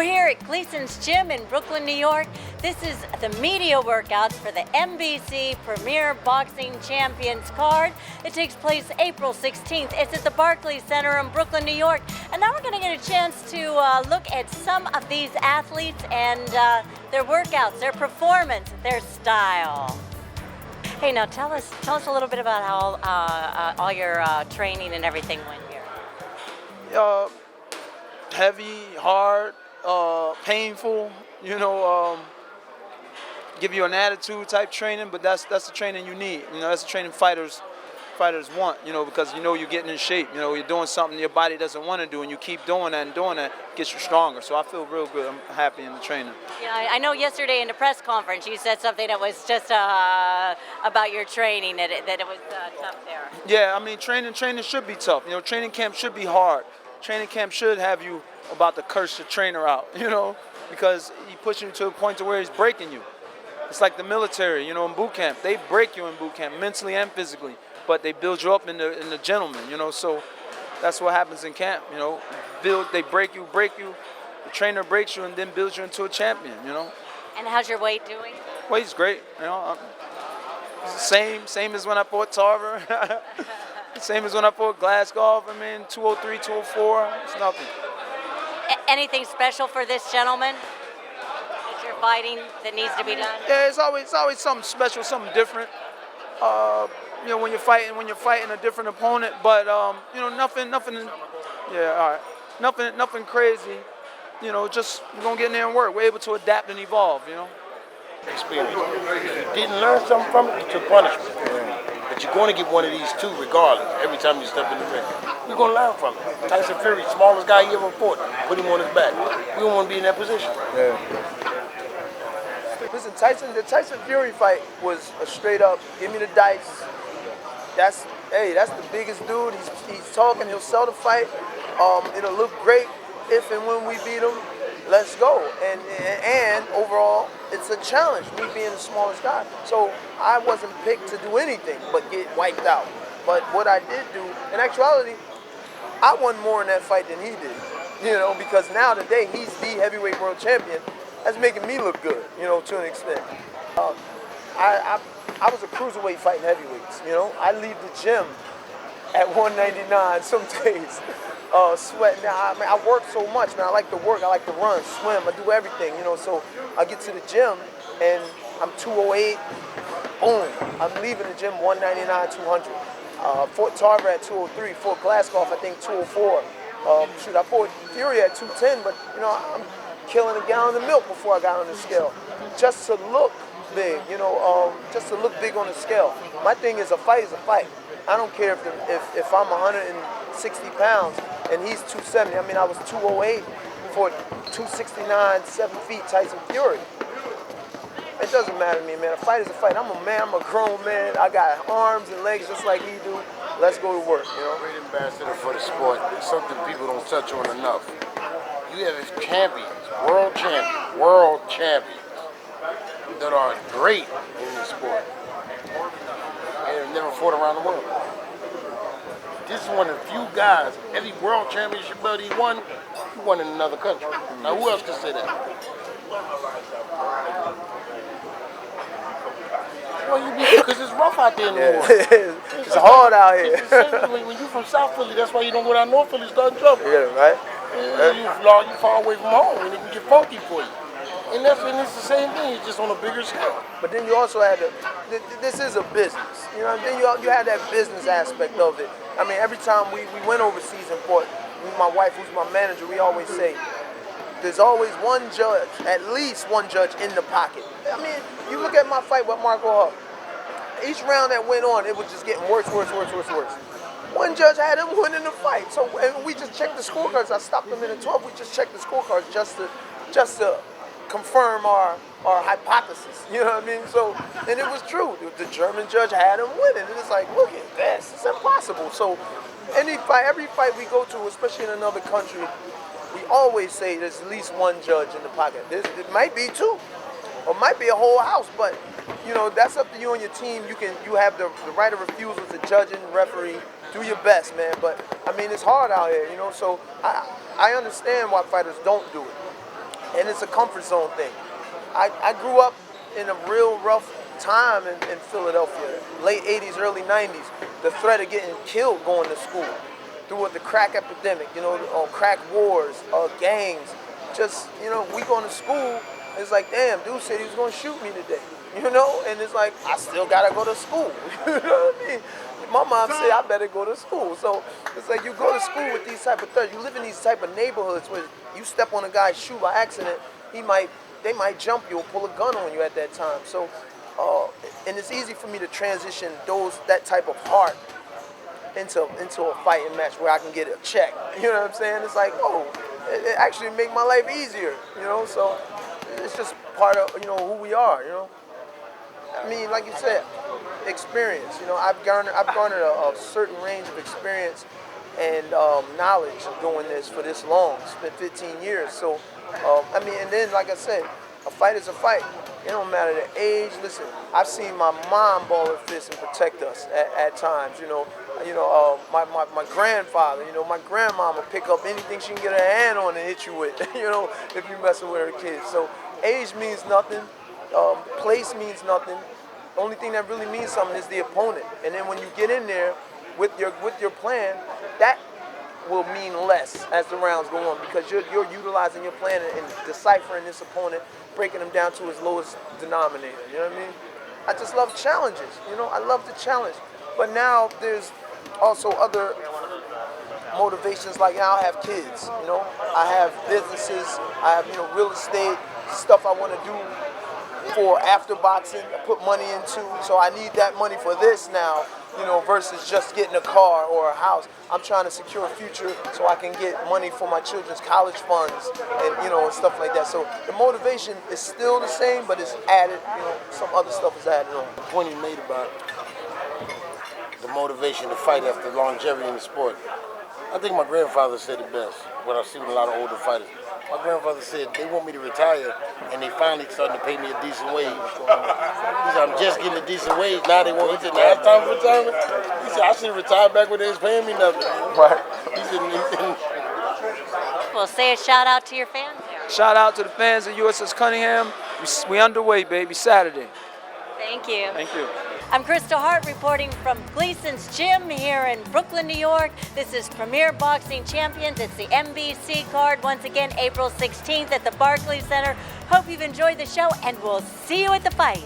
We're here at Gleason's Gym in Brooklyn, New York. This is the media workouts for the NBC Premier Boxing Champions card. It takes place April 16th. It's at the Barclays Center in Brooklyn, New York. And now we're going to get a chance to look at some of these athletes and their workouts, their performance, their style. Hey, now tell us a little bit about how all your training and everything went here. Heavy, hard, painful, give you an attitude type training, but that's the training you need. That's the training fighters want, because you're getting in shape. You're doing something your body doesn't want to do, and you keep doing that, gets you stronger. So I feel real good. I'm happy in the training. Yeah, I know yesterday in the press conference you said something that was just about your training, that it was tough there. Yeah, I mean, training should be tough. Training camp should be hard. Training camp should have you about to curse your trainer out, because he pushing you to a point to where he's breaking you. It's like the military, in boot camp. They break you in boot camp, mentally and physically, but they build you up in the gentleman, so that's what happens in camp, They break you, the trainer breaks you and then builds you into a champion, And how's your weight doing? Weight's great, same as when I fought Tarver. Same as when I fought Glasgow. 203, 204, it's nothing. Anything special for this gentleman that you're fighting that needs to be done? Yeah, it's always something special, something different. When you're fighting a different opponent, but nothing. Yeah, all right. Nothing crazy. Just we're gonna get in there and work. We're able to adapt and evolve. Experience. You didn't learn something from it, you took punishment. But you're going to get one of these two regardless, every time you step in the ring. You're going to learn from it. Tyson Fury, smallest guy he ever fought, put him on his back. We don't want to be in that position. Yeah. Listen, the Tyson Fury fight was a straight up, give me the dice. That's the biggest dude. He's talking, he'll sell the fight. It'll look great if and when we beat him. Let's go. And overall, it's a challenge, me being the smallest guy. So I wasn't picked to do anything but get wiped out. But what I did do, in actuality, I won more in that fight than he did. Because now today he's the heavyweight world champion. That's making me look good, to an extent. I was a cruiserweight fighting heavyweights. I leave the gym at 199 some days. Sweating. I work so much, man. I like to work. I like to run, swim. I do everything, So I get to the gym and I'm 208. Boom. I'm leaving the gym 199, 200. Fought Tarver at 203. Fought Glasgow, I think 204. I fought Fury at 210, but I'm killing a gallon of milk before I got on the scale, just to look big. Just to look big on the scale. My thing is, a fight is a fight. I don't care if I'm 160 pounds and he's 270. I was 208 for 269, 7 feet Tyson Fury. It doesn't matter to me, man. A fight is a fight. I'm a man. I'm a grown man. I got arms and legs just like he do. Let's go to work, Great ambassador for the sport. It's something people don't touch on enough. You have champions, world champions that are great in the sport and have never fought around the world. This is one of the few guys, every world championship belt he won in another country. Now, who else can say that? Well, because it's rough out there in the world. It's hard out here. It's the same when you're from South Philly, that's why you don't go down North Philly, start in trouble. Yeah, right? You far away from home, and it can get funky for you. And it's the same thing, it's just on a bigger scale. But then you also had this is a business. Then you had that business aspect of it. Every time we went overseas and fought, my wife, who's my manager, we always say, there's always one judge, at least one judge in the pocket. You look at my fight with Marco Hart. Each round that went on, it was just getting worse. One judge had him winning the fight. So, and we just checked the scorecards. I stopped them in the 12. We just checked the scorecards just to confirm our hypothesis. So, and it was true. The German judge had him winning. And it's like, look at this. It's impossible. So, every fight we go to, especially in another country, we always say there's at least one judge in the pocket. It might be two, or might be a whole house, but that's up to you and your team. You have the right of refusal as a judge and referee. Do your best, man. But it's hard out here, So I understand why fighters don't do it. and it's a comfort zone thing. I grew up in a real rough time in Philadelphia, late 80s, early 90s. The threat of getting killed going to school, through the crack epidemic, crack wars, gangs. Just, we going to school, it's like, damn, dude said he was going to shoot me today, and it's like, I still got to go to school, you know what I mean? My mom said I better go to school. So it's like you go to school with these type of threats. You live in these type of neighborhoods where you step on a guy's shoe by accident, they might jump you or pull a gun on you at that time. So, and it's easy for me to transition that type of heart into a fighting match where I can get a check. You know what I'm saying? It's like, it actually make my life easier. So it's just part of who we are. I mean, like you said, experience. I've garnered a certain range of experience and knowledge of doing this for this long. It's been 15 years. So, and then, like I said, a fight is a fight. It don't matter the age. Listen, I've seen my mom ball her fist and protect us at times. My grandfather. My grandma will pick up anything she can get her hand on and hit you with. If you messing with her kids. So, age means nothing. Place means nothing. The only thing that really means something is the opponent. And then when you get in there with your plan, that will mean less as the rounds go on, because you're utilizing your plan and deciphering this opponent, breaking him down to his lowest denominator. You know what I mean? I just love challenges. I love the challenge. But now there's also other motivations, like now I have kids. I have businesses. I have real estate stuff I want to do for after boxing, I put money into, so I need that money for this now, versus just getting a car or a house. I'm trying to secure a future so I can get money for my children's college funds and stuff like that. So the motivation is still the same, but it's added, some other stuff is added on. The point you made about the motivation to fight after longevity in the sport, I think my grandfather said it best, what I see with a lot of older fighters. My grandfather said they want me to retire, and they finally starting to pay me a decent wage. He said, I'm just getting a decent wage. Now they want me to, now it's time for retirement. He said, I should have retired back when they was paying me nothing. Right. He said, Well, say a shout out to your fans there. Shout out to the fans of USS Cunningham. We underway, baby, Saturday. Thank you. Thank you. I'm Kristal Hart reporting from Gleason's Gym here in Brooklyn, New York. This is Premier Boxing Champions. It's the NBC card, once again, April 16th at the Barclays Center. Hope you've enjoyed the show, and we'll see you at the fights.